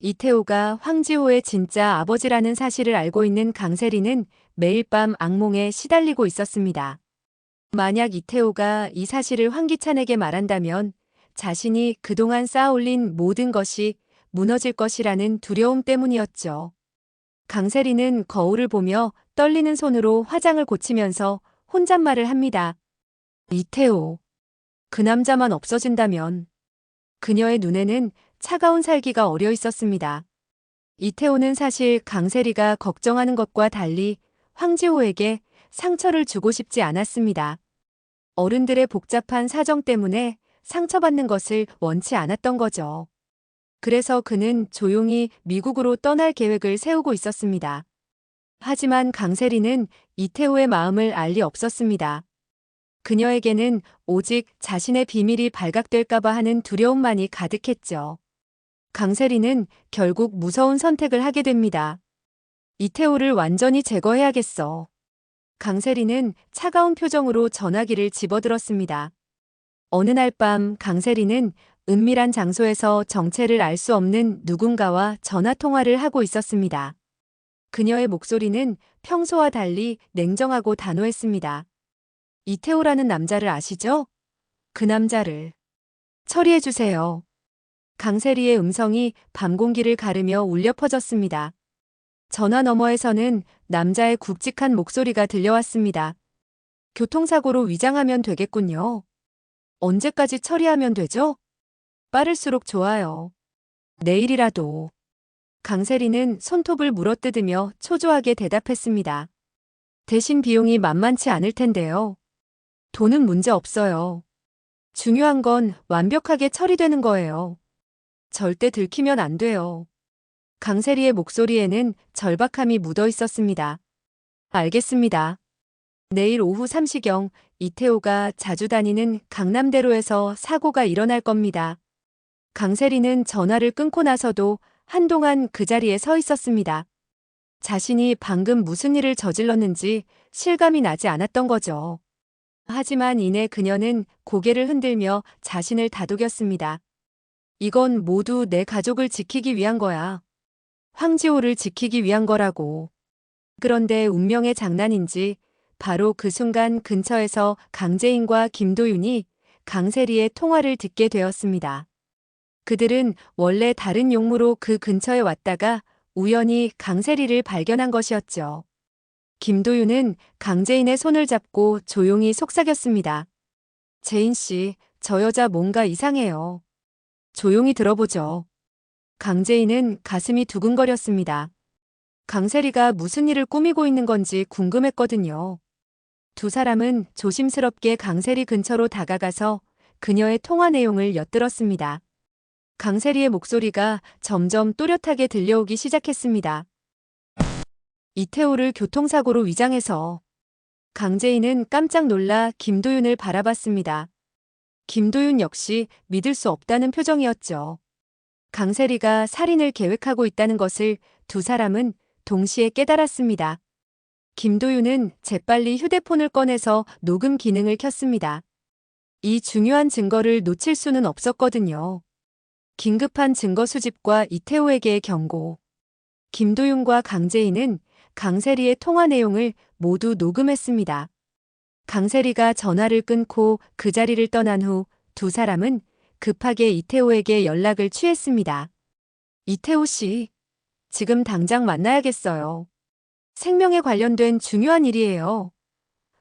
이태호가 황지호의 진짜 아버지라는 사실을 알고 있는 강세리는 매일 밤 악몽에 시달리고 있었습니다. 만약 이태호가 이 사실을 황기찬에게 말한다면 자신이 그동안 쌓아올린 모든 것이 무너질 것이라는 두려움 때문이었죠. 강세리는 거울을 보며 떨리는 손으로 화장을 고치면서 혼잣말을 합니다. 이태호. 그 남자만 없어진다면. 그녀의 눈에는 차가운 살기가 어려 있었습니다. 이태호는 사실 강세리가 걱정하는 것과 달리 황지호에게 상처를 주고 싶지 않았습니다. 어른들의 복잡한 사정 때문에 상처받는 것을 원치 않았던 거죠. 그래서 그는 조용히 미국으로 떠날 계획을 세우고 있었습니다. 하지만 강세리는 이태호의 마음을 알 리 없었습니다. 그녀에게는 오직 자신의 비밀이 발각될까봐 하는 두려움만이 가득했죠. 강세리는 결국 무서운 선택을 하게 됩니다. 이태호를 완전히 제거해야겠어. 강세리는 차가운 표정으로 전화기를 집어들었습니다. 어느 날 밤 강세리는 은밀한 장소에서 정체를 알 수 없는 누군가와 전화통화를 하고 있었습니다. 그녀의 목소리는 평소와 달리 냉정하고 단호했습니다. 이태호라는 남자를 아시죠? 그 남자를 처리해주세요. 강세리의 음성이 밤 공기를 가르며 울려 퍼졌습니다. 전화 너머에서는 남자의 굵직한 목소리가 들려왔습니다. 교통사고로 위장하면 되겠군요. 언제까지 처리하면 되죠? 빠를수록 좋아요. 내일이라도. 강세리는 손톱을 물어뜯으며 초조하게 대답했습니다. 대신 비용이 만만치 않을 텐데요. 돈은 문제 없어요. 중요한 건 완벽하게 처리되는 거예요. 절대 들키면 안 돼요. 강세리의 목소리에는 절박함이 묻어 있었습니다. 알겠습니다. 내일 오후 3시경 이태호가 자주 다니는 강남대로에서 사고가 일어날 겁니다. 강세리는 전화를 끊고 나서도 한동안 그 자리에 서 있었습니다. 자신이 방금 무슨 일을 저질렀는지 실감이 나지 않았던 거죠. 하지만 이내 그녀는 고개를 흔들며 자신을 다독였습니다. 이건 모두 내 가족을 지키기 위한 거야. 황지호를 지키기 위한 거라고. 그런데 운명의 장난인지 바로 그 순간 근처에서 강재인과 김도윤이 강세리의 통화를 듣게 되었습니다. 그들은 원래 다른 용무로 그 근처에 왔다가 우연히 강세리를 발견한 것이었죠. 김도윤은 강재인의 손을 잡고 조용히 속삭였습니다. 재인 씨, 저 여자 뭔가 이상해요. 조용히 들어보죠. 강재인은 가슴이 두근거렸습니다. 강세리가 무슨 일을 꾸미고 있는 건지 궁금했거든요. 두 사람은 조심스럽게 강세리 근처로 다가가서 그녀의 통화 내용을 엿들었습니다. 강세리의 목소리가 점점 또렷하게 들려오기 시작했습니다. 이태호를 교통사고로 위장해서. 강재인은 깜짝 놀라 김도윤을 바라봤습니다. 김도윤 역시 믿을 수 없다는 표정이었죠. 강세리가 살인을 계획하고 있다는 것을 두 사람은 동시에 깨달았습니다. 김도윤은 재빨리 휴대폰을 꺼내서 녹음 기능을 켰습니다. 이 중요한 증거를 놓칠 수는 없었거든요. 긴급한 증거 수집과 이태호에게의 경고. 김도윤과 강재인은 강세리의 통화 내용을 모두 녹음했습니다. 강세리가 전화를 끊고 그 자리를 떠난 후 두 사람은 급하게 이태호에게 연락을 취했습니다. 이태호 씨, 지금 당장 만나야겠어요. 생명에 관련된 중요한 일이에요.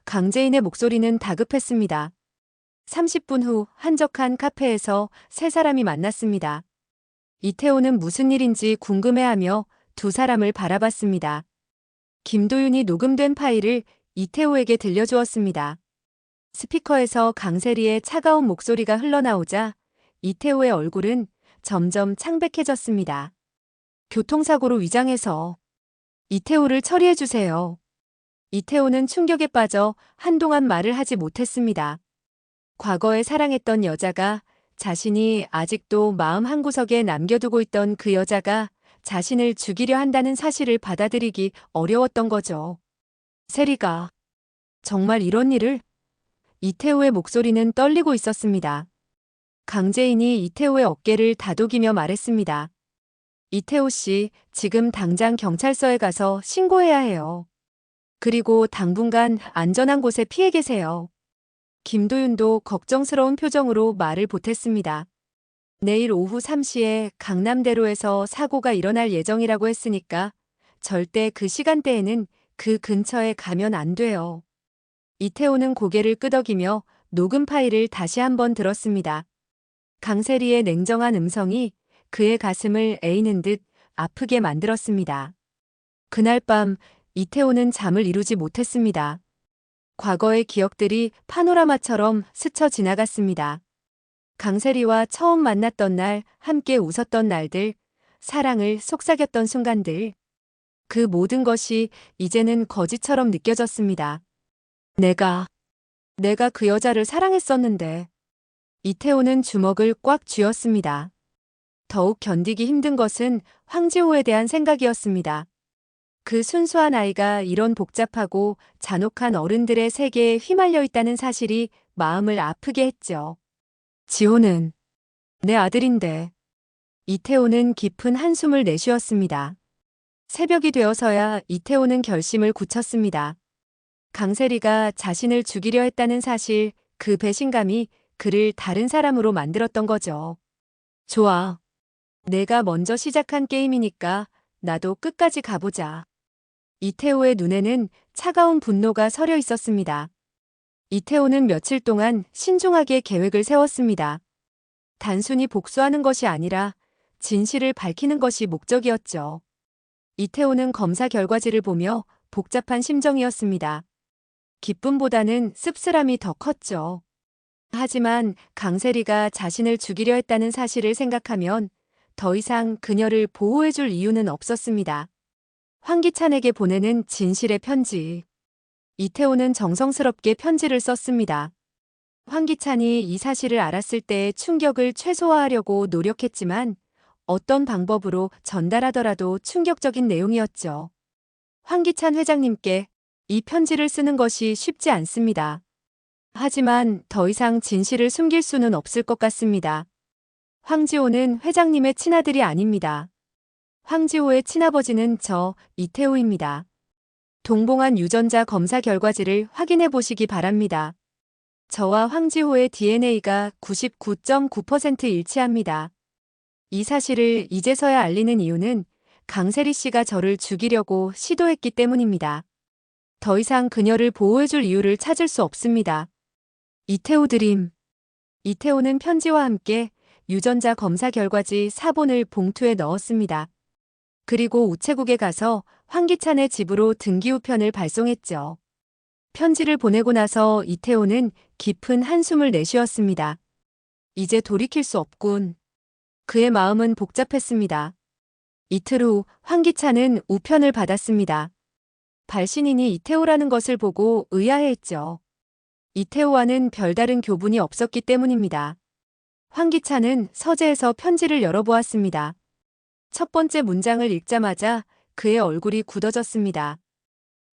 강재인의 목소리는 다급했습니다. 30분 후 한적한 카페에서 세 사람이 만났습니다. 이태호는 무슨 일인지 궁금해하며 두 사람을 바라봤습니다. 김도윤이 녹음된 파일을 이태호에게 들려주었습니다. 스피커에서 강세리의 차가운 목소리가 흘러나오자 이태호의 얼굴은 점점 창백해졌습니다. 교통사고로 위장해서 이태호를 처리해주세요. 이태호는 충격에 빠져 한동안 말을 하지 못했습니다. 과거에 사랑했던 여자가, 자신이 아직도 마음 한구석에 남겨두고 있던 그 여자가 자신을 죽이려 한다는 사실을 받아들이기 어려웠던 거죠. 세리가 정말 이런 일을? 이태호의 목소리는 떨리고 있었습니다. 강재인이 이태호의 어깨를 다독이며 말했습니다. 이태호 씨, 지금 당장 경찰서에 가서 신고해야 해요. 그리고 당분간 안전한 곳에 피해 계세요. 김도윤도 걱정스러운 표정으로 말을 보탰습니다. 내일 오후 3시에 강남대로에서 사고가 일어날 예정이라고 했으니까 절대 그 시간대에는 그 근처에 가면 안 돼요. 이태호는 고개를 끄덕이며 녹음 파일을 다시 한번 들었습니다. 강세리의 냉정한 음성이 그의 가슴을 에이는 듯 아프게 만들었습니다. 그날 밤 이태호는 잠을 이루지 못했습니다. 과거의 기억들이 파노라마처럼 스쳐 지나갔습니다. 강세리와 처음 만났던 날, 함께 웃었던 날들, 사랑을 속삭였던 순간들. 그 모든 것이 이제는 거짓처럼 느껴졌습니다. 내가 그 여자를 사랑했었는데. 이태호는 주먹을 꽉 쥐었습니다. 더욱 견디기 힘든 것은 황지호에 대한 생각이었습니다. 그 순수한 아이가 이런 복잡하고 잔혹한 어른들의 세계에 휘말려 있다는 사실이 마음을 아프게 했죠. 지호는 내 아들인데. 이태호는 깊은 한숨을 내쉬었습니다. 새벽이 되어서야 이태호는 결심을 굳혔습니다. 강세리가 자신을 죽이려 했다는 사실, 그 배신감이 그를 다른 사람으로 만들었던 거죠. 좋아. 내가 먼저 시작한 게임이니까 나도 끝까지 가보자. 이태호의 눈에는 차가운 분노가 서려 있었습니다. 이태호는 며칠 동안 신중하게 계획을 세웠습니다. 단순히 복수하는 것이 아니라 진실을 밝히는 것이 목적이었죠. 이태호는 검사 결과지를 보며 복잡한 심정이었습니다. 기쁨보다는 씁쓸함이 더 컸죠. 하지만 강세리가 자신을 죽이려 했다는 사실을 생각하면 더 이상 그녀를 보호해줄 이유는 없었습니다. 황기찬에게 보내는 진실의 편지. 이태호는 정성스럽게 편지를 썼습니다. 황기찬이 이 사실을 알았을 때의 충격을 최소화하려고 노력했지만 어떤 방법으로 전달하더라도 충격적인 내용이었죠. 황기찬 회장님께 이 편지를 쓰는 것이 쉽지 않습니다. 하지만 더 이상 진실을 숨길 수는 없을 것 같습니다. 황지호는 회장님의 친아들이 아닙니다. 황지호의 친아버지는 저 이태호입니다. 동봉한 유전자 검사 결과지를 확인해 보시기 바랍니다. 저와 황지호의 DNA가 99.9% 일치합니다. 이 사실을 이제서야 알리는 이유는 강세리 씨가 저를 죽이려고 시도했기 때문입니다. 더 이상 그녀를 보호해줄 이유를 찾을 수 없습니다. 이태호 드림. 이태호는 편지와 함께 유전자 검사 결과지 4본을 봉투에 넣었습니다. 그리고 우체국에 가서 황기찬의 집으로 등기우편을 발송했죠. 편지를 보내고 나서 이태호는 깊은 한숨을 내쉬었습니다. 이제 돌이킬 수 없군. 그의 마음은 복잡했습니다. 이틀 후 황기찬은 우편을 받았습니다. 발신인이 이태호라는 것을 보고 의아해했죠. 이태호와는 별다른 교분이 없었기 때문입니다. 황기찬은 서재에서 편지를 열어보았습니다. 첫 번째 문장을 읽자마자 그의 얼굴이 굳어졌습니다.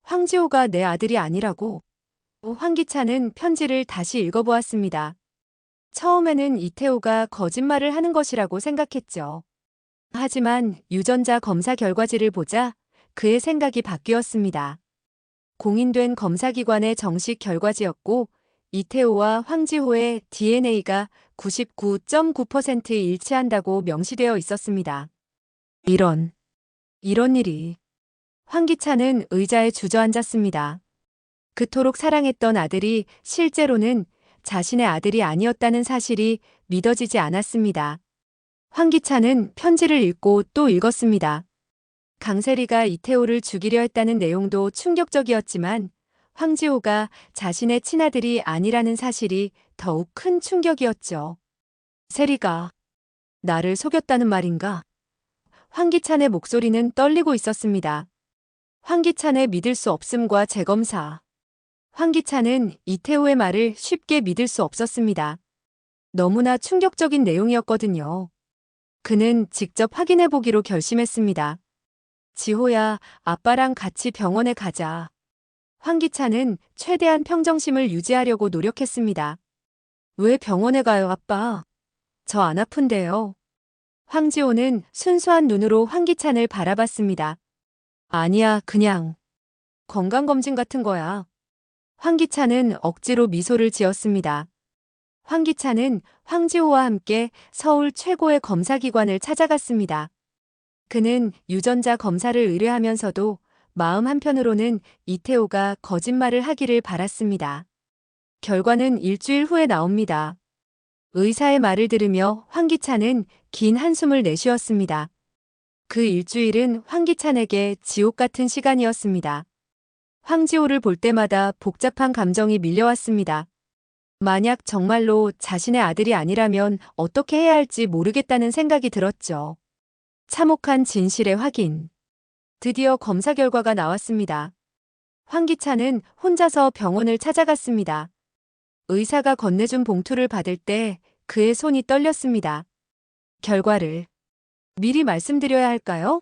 황지호가 내 아들이 아니라고. 황기찬은 편지를 다시 읽어보았습니다. 처음에는 이태호가 거짓말을 하는 것이라고 생각했죠. 하지만 유전자 검사 결과지를 보자 그의 생각이 바뀌었습니다. 공인된 검사기관의 정식 결과지였고 이태호와 황지호의 DNA가 99.9% 일치한다고 명시되어 있었습니다. 이런 일이. 황기찬은 의자에 주저앉았습니다. 그토록 사랑했던 아들이 실제로는 자신의 아들이 아니었다는 사실이 믿어지지 않았습니다. 황기찬은 편지를 읽고 또 읽었습니다. 강세리가 이태호를 죽이려 했다는 내용도 충격적이었지만 황지호가 자신의 친아들이 아니라는 사실이 더욱 큰 충격이었죠. 세리가 나를 속였다는 말인가? 황기찬의 목소리는 떨리고 있었습니다. 황기찬의 믿을 수 없음과 재검사. 황기찬은 이태호의 말을 쉽게 믿을 수 없었습니다. 너무나 충격적인 내용이었거든요. 그는 직접 확인해보기로 결심했습니다. 지호야, 아빠랑 같이 병원에 가자. 황기찬은 최대한 평정심을 유지하려고 노력했습니다. 왜 병원에 가요, 아빠? 저 안 아픈데요. 황지호는 순수한 눈으로 황기찬을 바라봤습니다. 아니야, 그냥 건강검진 같은 거야. 황기찬은 억지로 미소를 지었습니다. 황기찬은 황지호와 함께 서울 최고의 검사기관을 찾아갔습니다. 그는 유전자 검사를 의뢰하면서도 마음 한편으로는 이태호가 거짓말을 하기를 바랐습니다. 결과는 일주일 후에 나옵니다. 의사의 말을 들으며 황기찬은 긴 한숨을 내쉬었습니다. 그 일주일은 황기찬에게 지옥 같은 시간이었습니다. 황지호를 볼 때마다 복잡한 감정이 밀려왔습니다. 만약 정말로 자신의 아들이 아니라면 어떻게 해야 할지 모르겠다는 생각이 들었죠. 참혹한 진실의 확인. 드디어 검사 결과가 나왔습니다. 황기찬은 혼자서 병원을 찾아갔습니다. 의사가 건네준 봉투를 받을 때 그의 손이 떨렸습니다. 결과를 미리 말씀드려야 할까요?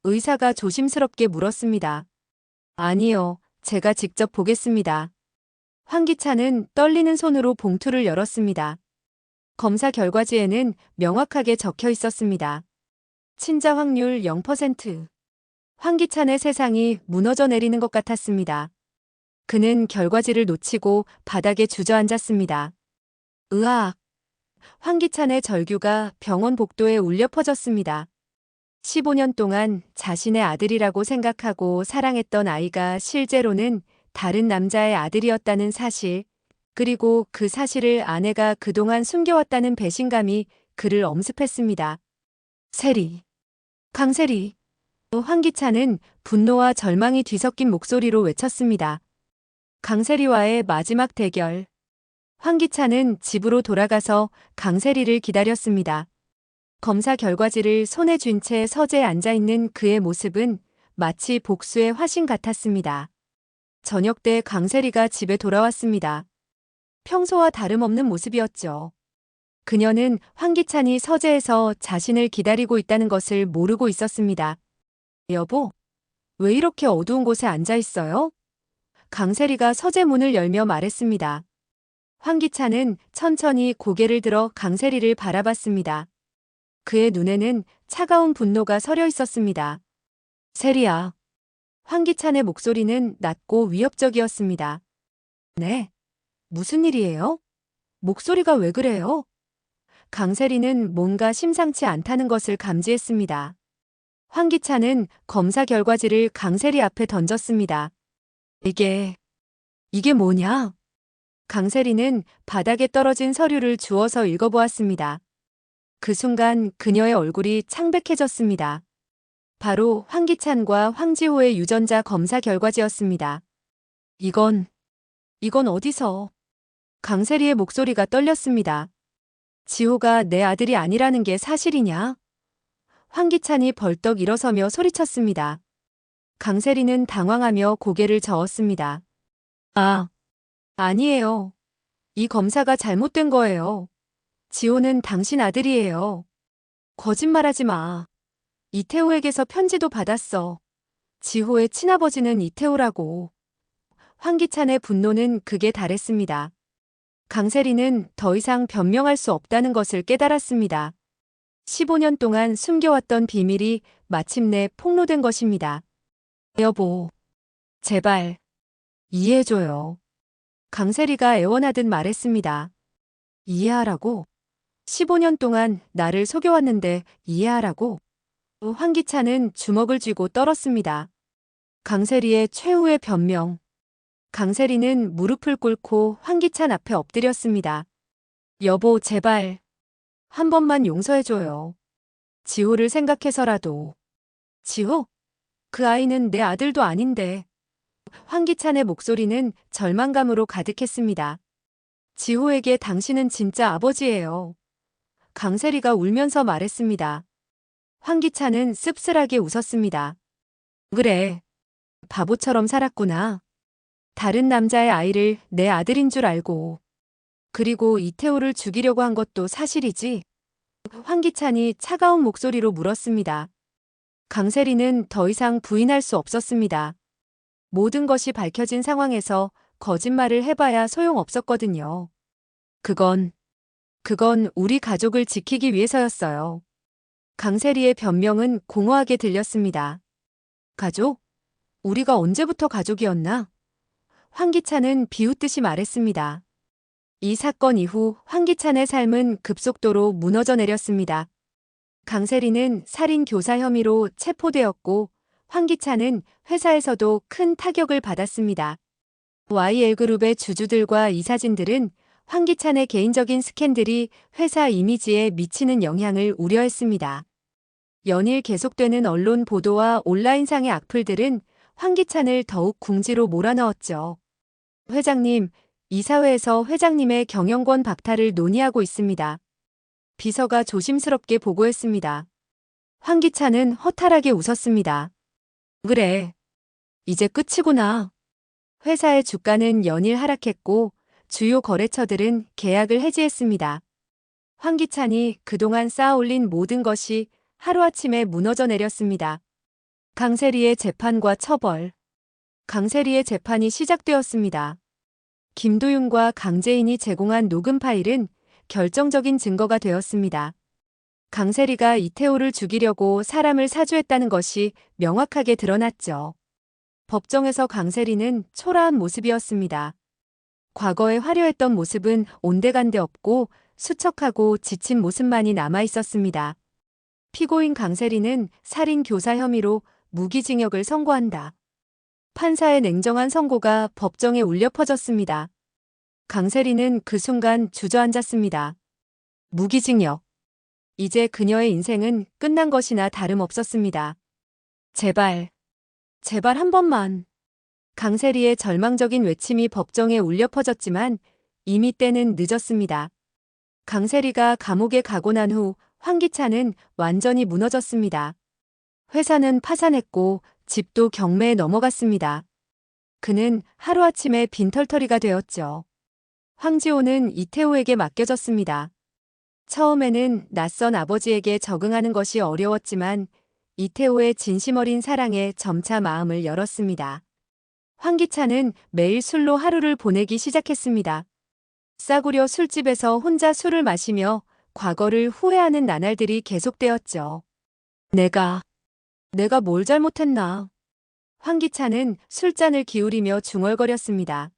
의사가 조심스럽게 물었습니다. 아니요, 제가 직접 보겠습니다. 황기찬은 떨리는 손으로 봉투를 열었습니다. 검사 결과지에는 명확하게 적혀 있었습니다. 친자 확률 0%. 황기찬의 세상이 무너져 내리는 것 같았습니다. 그는 결과지를 놓치고 바닥에 주저앉았습니다. 으악! 황기찬의 절규가 병원 복도에 울려 퍼졌습니다. 15년 동안 자신의 아들이라고 생각하고 사랑했던 아이가 실제로는 다른 남자의 아들이었다는 사실, 그리고 그 사실을 아내가 그동안 숨겨왔다는 배신감이 그를 엄습했습니다. 세리. 강세리. 황기찬은 분노와 절망이 뒤섞인 목소리로 외쳤습니다. 강세리와의 마지막 대결. 황기찬은 집으로 돌아가서 강세리를 기다렸습니다. 검사 결과지를 손에 쥔 채 서재에 앉아있는 그의 모습은 마치 복수의 화신 같았습니다. 저녁 때 강세리가 집에 돌아왔습니다. 평소와 다름없는 모습이었죠. 그녀는 황기찬이 서재에서 자신을 기다리고 있다는 것을 모르고 있었습니다. 여보, 왜 이렇게 어두운 곳에 앉아 있어요? 강세리가 서재 문을 열며 말했습니다. 황기찬은 천천히 고개를 들어 강세리를 바라봤습니다. 그의 눈에는 차가운 분노가 서려 있었습니다. 세리야. 황기찬의 목소리는 낮고 위협적이었습니다. 네. 무슨 일이에요? 목소리가 왜 그래요? 강세리는 뭔가 심상치 않다는 것을 감지했습니다. 황기찬은 검사 결과지를 강세리 앞에 던졌습니다. 이게 뭐냐? 강세리는 바닥에 떨어진 서류를 주워서 읽어보았습니다. 그 순간 그녀의 얼굴이 창백해졌습니다. 바로 황기찬과 황지호의 유전자 검사 결과지였습니다. 이건 어디서? 강세리의 목소리가 떨렸습니다. 지호가 내 아들이 아니라는 게 사실이냐? 황기찬이 벌떡 일어서며 소리쳤습니다. 강세리는 당황하며 고개를 저었습니다. 아니에요. 이 검사가 잘못된 거예요. 지호는 당신 아들이에요. 거짓말하지 마. 이태호에게서 편지도 받았어. 지호의 친아버지는 이태호라고. 황기찬의 분노는 극에 달했습니다. 강세리는 더 이상 변명할 수 없다는 것을 깨달았습니다. 15년 동안 숨겨왔던 비밀이 마침내 폭로된 것입니다. 여보, 제발 이해해줘요. 강세리가 애원하듯 말했습니다. 이해하라고? 15년 동안 나를 속여왔는데 이해하라고? 황기찬은 주먹을 쥐고 떨었습니다. 강세리의 최후의 변명. 강세리는 무릎을 꿇고 황기찬 앞에 엎드렸습니다. 여보, 제발 한 번만 용서해줘요. 지호를 생각해서라도. 지호? 그 아이는 내 아들도 아닌데. 황기찬의 목소리는 절망감으로 가득했습니다. 지호에게 당신은 진짜 아버지예요. 강세리가 울면서 말했습니다. 황기찬은 씁쓸하게 웃었습니다. 그래, 바보처럼 살았구나. 다른 남자의 아이를 내 아들인 줄 알고. 그리고 이태호를 죽이려고 한 것도 사실이지? 황기찬이 차가운 목소리로 물었습니다. 강세리는 더 이상 부인할 수 없었습니다. 모든 것이 밝혀진 상황에서 거짓말을 해봐야 소용없었거든요. 그건 우리 가족을 지키기 위해서였어요. 강세리의 변명은 공허하게 들렸습니다. 가족? 우리가 언제부터 가족이었나? 황기찬은 비웃듯이 말했습니다. 이 사건 이후 황기찬의 삶은 급속도로 무너져 내렸습니다. 강세리는 살인 교사 혐의로 체포되었고 황기찬은 회사에서도 큰 타격을 받았습니다. YL그룹의 주주들과 이사진들은 황기찬의 개인적인 스캔들이 회사 이미지에 미치는 영향을 우려했습니다. 연일 계속되는 언론 보도와 온라인상의 악플들은 황기찬을 더욱 궁지로 몰아넣었죠. 회장님, 이사회에서 회장님의 경영권 박탈을 논의하고 있습니다. 비서가 조심스럽게 보고했습니다. 황기찬은 허탈하게 웃었습니다. 그래. 이제 끝이구나. 회사의 주가는 연일 하락했고 주요 거래처들은 계약을 해지했습니다. 황기찬이 그동안 쌓아올린 모든 것이 하루아침에 무너져 내렸습니다. 강세리의 재판과 처벌. 강세리의 재판이 시작되었습니다. 김도윤과 강재인이 제공한 녹음 파일은 결정적인 증거가 되었습니다. 강세리가 이태호를 죽이려고 사람을 사주했다는 것이 명확하게 드러났죠. 법정에서 강세리는 초라한 모습이었습니다. 과거에 화려했던 모습은 온데간데 없고 수척하고 지친 모습만이 남아 있었습니다. 피고인 강세리는 살인 교사 혐의로 무기징역을 선고한다. 판사의 냉정한 선고가 법정에 울려 퍼졌습니다. 강세리는 그 순간 주저앉았습니다. 무기징역. 이제 그녀의 인생은 끝난 것이나 다름없었습니다. 제발, 제발 한 번만. 강세리의 절망적인 외침이 법정에 울려 퍼졌지만 이미 때는 늦었습니다. 강세리가 감옥에 가고 난 후 황기찬은 완전히 무너졌습니다. 회사는 파산했고 집도 경매에 넘어갔습니다. 그는 하루아침에 빈털터리가 되었죠. 황지호는 이태호에게 맡겨졌습니다. 처음에는 낯선 아버지에게 적응하는 것이 어려웠지만 이태호의 진심 어린 사랑에 점차 마음을 열었습니다. 황기찬은 매일 술로 하루를 보내기 시작했습니다. 싸구려 술집에서 혼자 술을 마시며 과거를 후회하는 나날들이 계속되었죠. 내가 뭘 잘못했나? 황기찬은 술잔을 기울이며 중얼거렸습니다.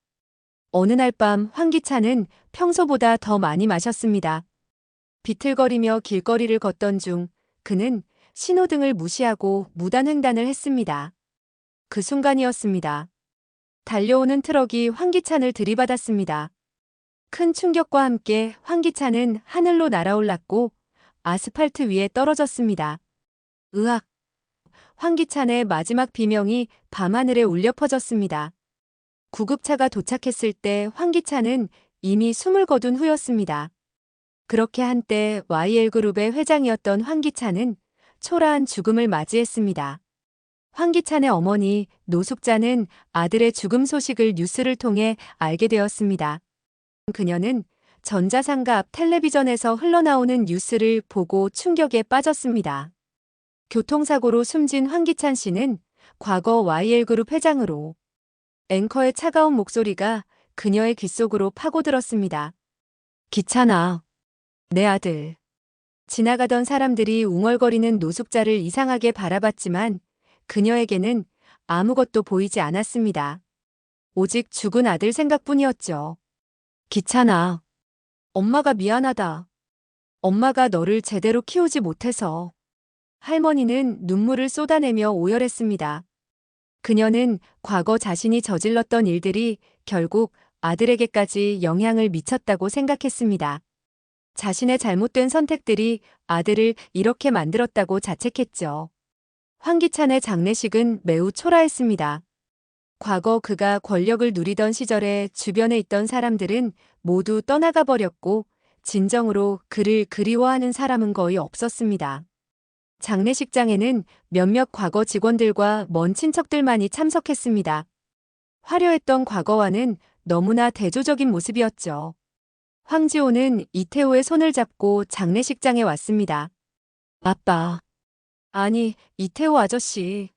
어느 날 밤 황기찬은 평소보다 더 많이 마셨습니다. 비틀거리며 길거리를 걷던 중 그는 신호등을 무시하고 무단횡단을 했습니다. 그 순간이었습니다. 달려오는 트럭이 황기찬을 들이받았습니다. 큰 충격과 함께 황기찬은 하늘로 날아올랐고 아스팔트 위에 떨어졌습니다. 으악! 황기찬의 마지막 비명이 밤하늘에 울려 퍼졌습니다. 구급차가 도착했을 때 황기찬은 이미 숨을 거둔 후였습니다. 그렇게 한때 YL그룹의 회장이었던 황기찬은 초라한 죽음을 맞이했습니다. 황기찬의 어머니 노숙자는 아들의 죽음 소식을 뉴스를 통해 알게 되었습니다. 그녀는 전자상가 앞 텔레비전에서 흘러나오는 뉴스를 보고 충격에 빠졌습니다. 교통사고로 숨진 황기찬 씨는 과거 YL그룹 회장으로 앵커의 차가운 목소리가 그녀의 귓속으로 파고들었습니다. 기찬아, 내 아들. 지나가던 사람들이 웅얼거리는 노숙자를 이상하게 바라봤지만 그녀에게는 아무것도 보이지 않았습니다. 오직 죽은 아들 생각뿐이었죠. 기찬아, 엄마가 미안하다. 엄마가 너를 제대로 키우지 못해서. 할머니는 눈물을 쏟아내며 오열했습니다. 그녀는 과거 자신이 저질렀던 일들이 결국 아들에게까지 영향을 미쳤다고 생각했습니다. 자신의 잘못된 선택들이 아들을 이렇게 만들었다고 자책했죠. 황기찬의 장례식은 매우 초라했습니다. 과거 그가 권력을 누리던 시절에 주변에 있던 사람들은 모두 떠나가 버렸고 진정으로 그를 그리워하는 사람은 거의 없었습니다. 장례식장에는 몇몇 과거 직원들과 먼 친척들만이 참석했습니다. 화려했던 과거와는 너무나 대조적인 모습이었죠. 황지호는 이태호의 손을 잡고 장례식장에 왔습니다. 아빠. 아니, 이태호 아저씨.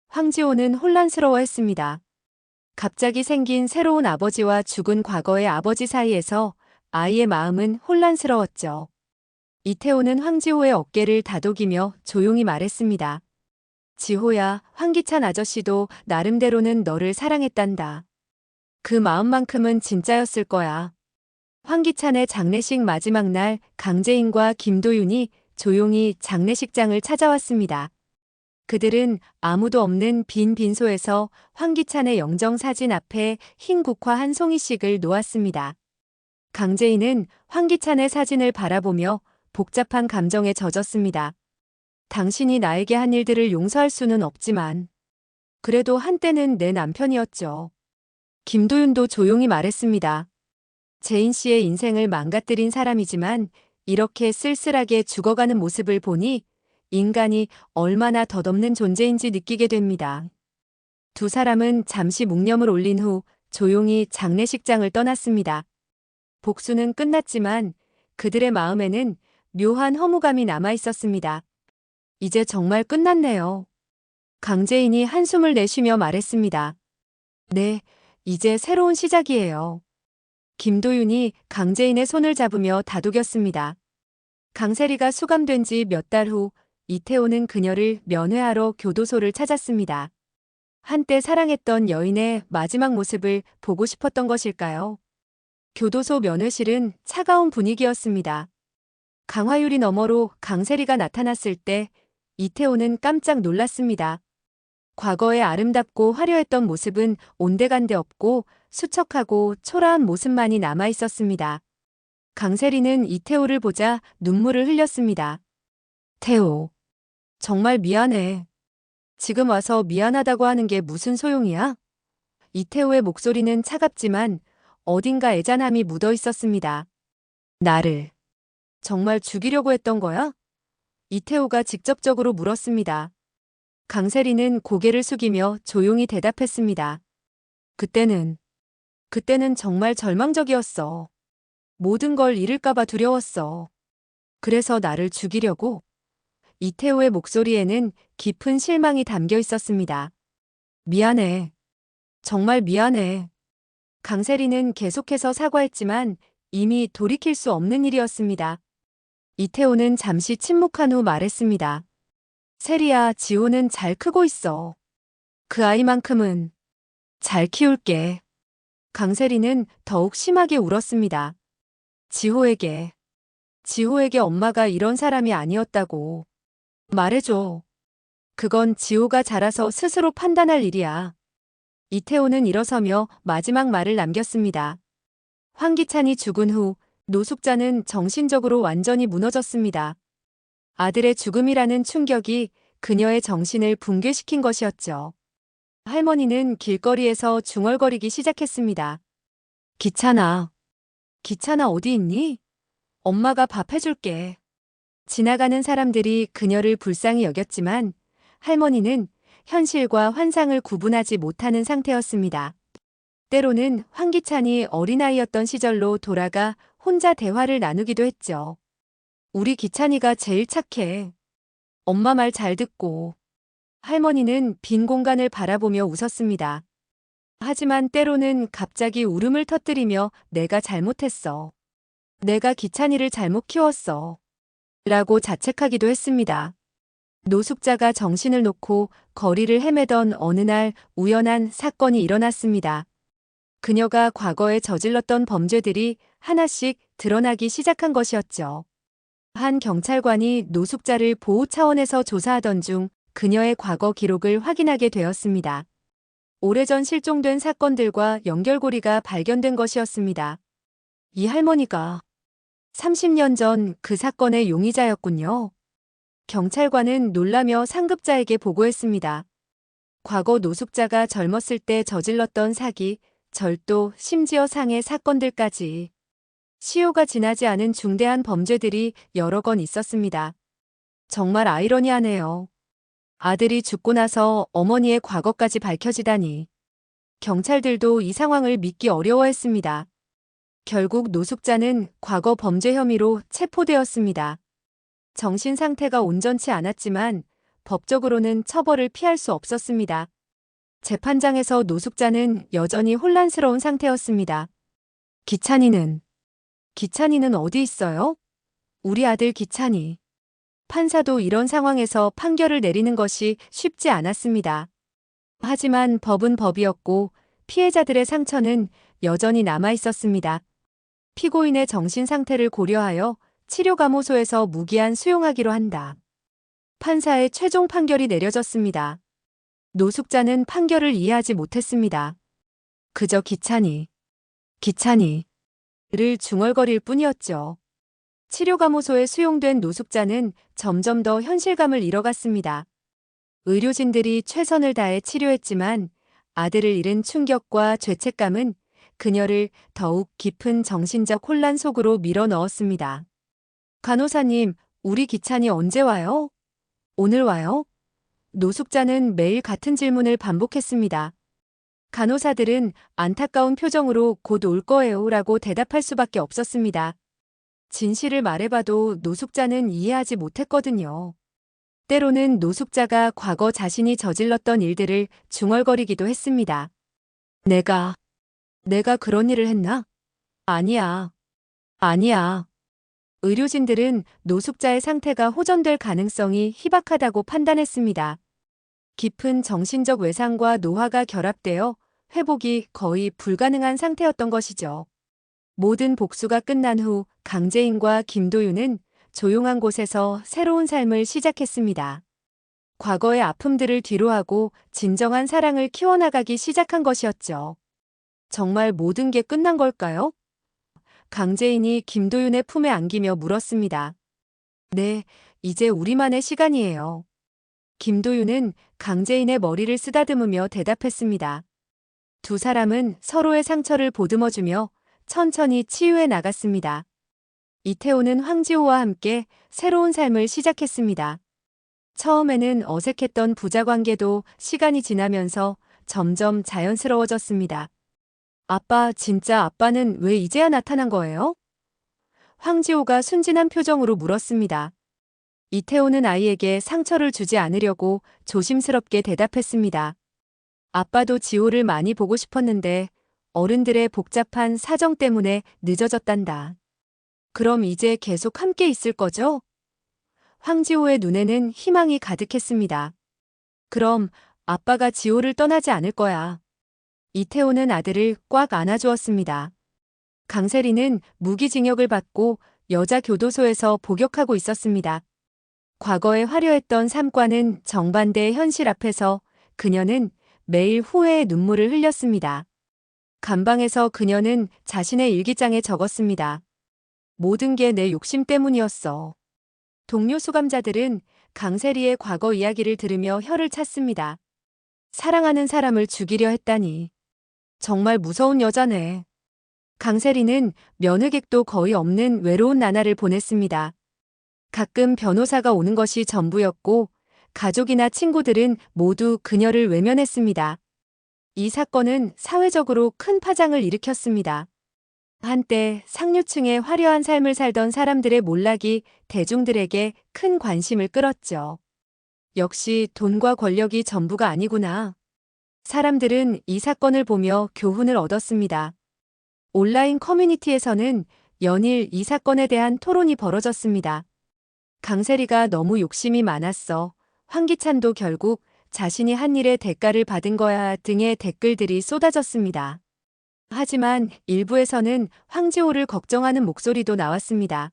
황지호는 혼란스러워했습니다. 갑자기 생긴 새로운 아버지와 죽은 과거의 아버지 사이에서 아이의 마음은 혼란스러웠죠. 이태호는 황지호의 어깨를 다독이며 조용히 말했습니다. 지호야, 황기찬 아저씨도 나름대로는 너를 사랑했단다. 그 마음만큼은 진짜였을 거야. 황기찬의 장례식 마지막 날 강재인과 김도윤이 조용히 장례식장을 찾아왔습니다. 그들은 아무도 없는 빈 빈소에서 황기찬의 영정사진 앞에 흰 국화 한 송이씩을 놓았습니다. 강재인은 황기찬의 사진을 바라보며 복잡한 감정에 젖었습니다. 당신이 나에게 한 일들을 용서할 수는 없지만 그래도 한때는 내 남편이었죠. 김도윤도 조용히 말했습니다. 재인 씨의 인생을 망가뜨린 사람이지만 이렇게 쓸쓸하게 죽어가는 모습을 보니 인간이 얼마나 덧없는 존재인지 느끼게 됩니다. 두 사람은 잠시 묵념을 올린 후 조용히 장례식장을 떠났습니다. 복수는 끝났지만 그들의 마음에는 묘한 허무감이 남아 있었습니다. 이제 정말 끝났네요. 강재인이 한숨을 내쉬며 말했습니다. 네, 이제 새로운 시작이에요. 김도윤이 강재인의 손을 잡으며 다독였습니다. 강세리가 수감된 지 몇 달 후 이태호는 그녀를 면회하러 교도소를 찾았습니다. 한때 사랑했던 여인의 마지막 모습을 보고 싶었던 것일까요? 교도소 면회실은 차가운 분위기였습니다. 강화유리 너머로 강세리가 나타났을 때 이태호는 깜짝 놀랐습니다. 과거의 아름답고 화려했던 모습은 온데간데 없고 수척하고 초라한 모습만이 남아 있었습니다. 강세리는 이태호를 보자 눈물을 흘렸습니다. 태호, 정말 미안해. 지금 와서 미안하다고 하는 게 무슨 소용이야? 이태호의 목소리는 차갑지만 어딘가 애잔함이 묻어 있었습니다. 나를 정말 죽이려고 했던 거야? 이태호가 직접적으로 물었습니다. 강세리는 고개를 숙이며 조용히 대답했습니다. 그때는 정말 절망적이었어. 모든 걸 잃을까봐 두려웠어. 그래서 나를 죽이려고. 이태호의 목소리에는 깊은 실망이 담겨 있었습니다. 미안해. 정말 미안해. 강세리는 계속해서 사과했지만 이미 돌이킬 수 없는 일이었습니다. 이태호는 잠시 침묵한 후 말했습니다. 세리야, 지호는 잘 크고 있어. 그 아이만큼은 잘 키울게. 강세리는 더욱 심하게 울었습니다. 지호에게 엄마가 이런 사람이 아니었다고 말해줘. 그건 지호가 자라서 스스로 판단할 일이야. 이태호는 일어서며 마지막 말을 남겼습니다. 황기찬이 죽은 후 노숙자는 정신적으로 완전히 무너졌습니다. 아들의 죽음이라는 충격이 그녀의 정신을 붕괴시킨 것이었죠. 할머니는 길거리에서 중얼거리기 시작했습니다. 기찬아, 기찬아 어디 있니? 엄마가 밥 해줄게. 지나가는 사람들이 그녀를 불쌍히 여겼지만 할머니는 현실과 환상을 구분하지 못하는 상태였습니다. 때로는 황기찬이 어린아이였던 시절로 돌아가 혼자 대화를 나누기도 했죠. 우리 기찬이가 제일 착해. 엄마 말 잘 듣고. 할머니는 빈 공간을 바라보며 웃었습니다. 하지만 때로는 갑자기 울음을 터뜨리며 내가 잘못했어. 내가 기찬이를 잘못 키웠어. 라고 자책하기도 했습니다. 노숙자가 정신을 놓고 거리를 헤매던 어느 날 우연한 사건이 일어났습니다. 그녀가 과거에 저질렀던 범죄들이 하나씩 드러나기 시작한 것이었죠. 한 경찰관이 노숙자를 보호 차원에서 조사하던 중 그녀의 과거 기록을 확인하게 되었습니다. 오래전 실종된 사건들과 연결고리가 발견된 것이었습니다. 이 할머니가 30년 전 그 사건의 용의자였군요. 경찰관은 놀라며 상급자에게 보고했습니다. 과거 노숙자가 젊었을 때 저질렀던 사기, 절도, 심지어 상해 사건들까지 시효가 지나지 않은 중대한 범죄들이 여러 건 있었습니다. 정말 아이러니하네요. 아들이 죽고 나서 어머니의 과거까지 밝혀지다니. 경찰들도 이 상황을 믿기 어려워했습니다. 결국 노숙자는 과거 범죄 혐의로 체포되었습니다. 정신 상태가 온전치 않았지만 법적으로는 처벌을 피할 수 없었습니다. 재판장에서 노숙자는 여전히 혼란스러운 상태였습니다. 기찬이는 어디 있어요? 우리 아들 기찬이. 판사도 이런 상황에서 판결을 내리는 것이 쉽지 않았습니다. 하지만 법은 법이었고 피해자들의 상처는 여전히 남아 있었습니다. 피고인의 정신 상태를 고려하여 치료감호소에서 무기한 수용하기로 한다. 판사의 최종 판결이 내려졌습니다. 노숙자는 판결을 이해하지 못했습니다. 그저 기찬이를 중얼거릴 뿐이었죠. 치료감호소에 수용된 노숙자는 점점 더 현실감을 잃어갔습니다. 의료진들이 최선을 다해 치료했지만 아들을 잃은 충격과 죄책감은 그녀를 더욱 깊은 정신적 혼란 속으로 밀어 넣었습니다. 간호사님, 우리 기찬이 언제 와요? 오늘 와요? 노숙자는 매일 같은 질문을 반복했습니다. 간호사들은 안타까운 표정으로 곧 올 거예요 라고 대답할 수밖에 없었습니다. 진실을 말해봐도 노숙자는 이해하지 못했거든요. 때로는 노숙자가 과거 자신이 저질렀던 일들을 중얼거리기도 했습니다. 내가 그런 일을 했나? 아니야. 의료진들은 노숙자의 상태가 호전될 가능성이 희박하다고 판단했습니다. 깊은 정신적 외상과 노화가 결합되어 회복이 거의 불가능한 상태였던 것이죠. 모든 복수가 끝난 후 강재인과 김도윤은 조용한 곳에서 새로운 삶을 시작했습니다. 과거의 아픔들을 뒤로하고 진정한 사랑을 키워나가기 시작한 것이었죠. 정말 모든 게 끝난 걸까요? 강재인이 김도윤의 품에 안기며 물었습니다. 네, 이제 우리만의 시간이에요. 김도윤은 강재인의 머리를 쓰다듬으며 대답했습니다. 두 사람은 서로의 상처를 보듬어주며 천천히 치유해 나갔습니다. 이태호는 황지호와 함께 새로운 삶을 시작했습니다. 처음에는 어색했던 부자 관계도 시간이 지나면서 점점 자연스러워졌습니다. 아빠, 진짜 아빠는 왜 이제야 나타난 거예요? 황지호가 순진한 표정으로 물었습니다. 이태호는 아이에게 상처를 주지 않으려고 조심스럽게 대답했습니다. 아빠도 지호를 많이 보고 싶었는데 어른들의 복잡한 사정 때문에 늦어졌단다. 그럼 이제 계속 함께 있을 거죠? 황지호의 눈에는 희망이 가득했습니다. 그럼 아빠가 지호를 떠나지 않을 거야. 이태호는 아들을 꽉 안아주었습니다. 강세리는 무기징역을 받고 여자 교도소에서 복역하고 있었습니다. 과거에 화려했던 삶과는 정반대의 현실 앞에서 그녀는 매일 후회의 눈물을 흘렸습니다. 감방에서 그녀는 자신의 일기장에 적었습니다. 모든 게 내 욕심 때문이었어. 동료 수감자들은 강세리의 과거 이야기를 들으며 혀를 찼습니다. 사랑하는 사람을 죽이려 했다니. 정말 무서운 여자네. 강세리는 며느객도 거의 없는 외로운 나날을 보냈습니다. 가끔 변호사가 오는 것이 전부였고 가족이나 친구들은 모두 그녀를 외면했습니다. 이 사건은 사회적으로 큰 파장을 일으켰습니다. 한때 상류층의 화려한 삶을 살던 사람들의 몰락이 대중들에게 큰 관심을 끌었죠. 역시 돈과 권력이 전부가 아니구나. 사람들은 이 사건을 보며 교훈을 얻었습니다. 온라인 커뮤니티에서는 연일 이 사건에 대한 토론이 벌어졌습니다. 강세리가 너무 욕심이 많았어. 황기찬도 결국 자신이 한 일의 대가를 받은 거야 등의 댓글들이 쏟아졌습니다. 하지만 일부에서는 황지호를 걱정하는 목소리도 나왔습니다.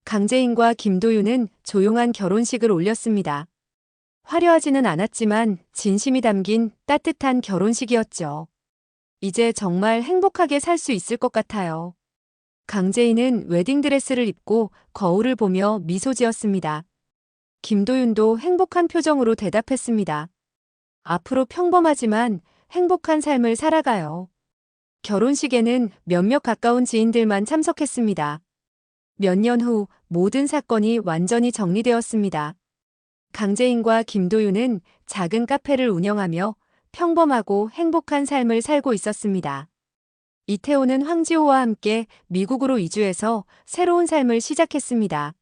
강재인과 김도윤은 조용한 결혼식을 올렸습니다. 화려하지는 않았지만 진심이 담긴 따뜻한 결혼식이었죠. 이제 정말 행복하게 살 수 있을 것 같아요. 강재인은 웨딩드레스를 입고 거울을 보며 미소 지었습니다. 김도윤도 행복한 표정으로 대답했습니다. 앞으로 평범하지만 행복한 삶을 살아가요. 결혼식에는 몇몇 가까운 지인들만 참석했습니다. 몇 년 후 모든 사건이 완전히 정리되었습니다. 강재인과 김도윤은 작은 카페를 운영하며 평범하고 행복한 삶을 살고 있었습니다. 이태호는 황지호와 함께 미국으로 이주해서 새로운 삶을 시작했습니다.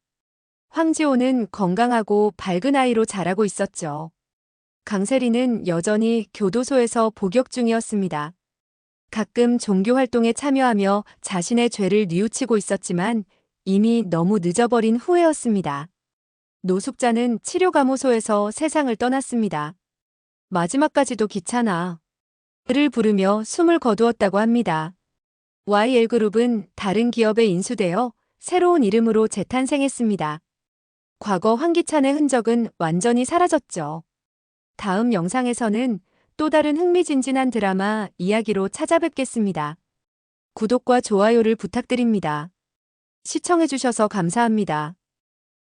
황지호는 건강하고 밝은 아이로 자라고 있었죠. 강세리는 여전히 교도소에서 복역 중이었습니다. 가끔 종교 활동에 참여하며 자신의 죄를 뉘우치고 있었지만 이미 너무 늦어버린 후회였습니다. 노숙자는 치료감호소에서 세상을 떠났습니다. 마지막까지도 귀찮아. 를 부르며 숨을 거두었다고 합니다. YL그룹은 다른 기업에 인수되어 새로운 이름으로 재탄생했습니다. 과거 황기찬의 흔적은 완전히 사라졌죠. 다음 영상에서는 또 다른 흥미진진한 드라마 이야기로 찾아뵙겠습니다. 구독과 좋아요를 부탁드립니다. 시청해주셔서 감사합니다.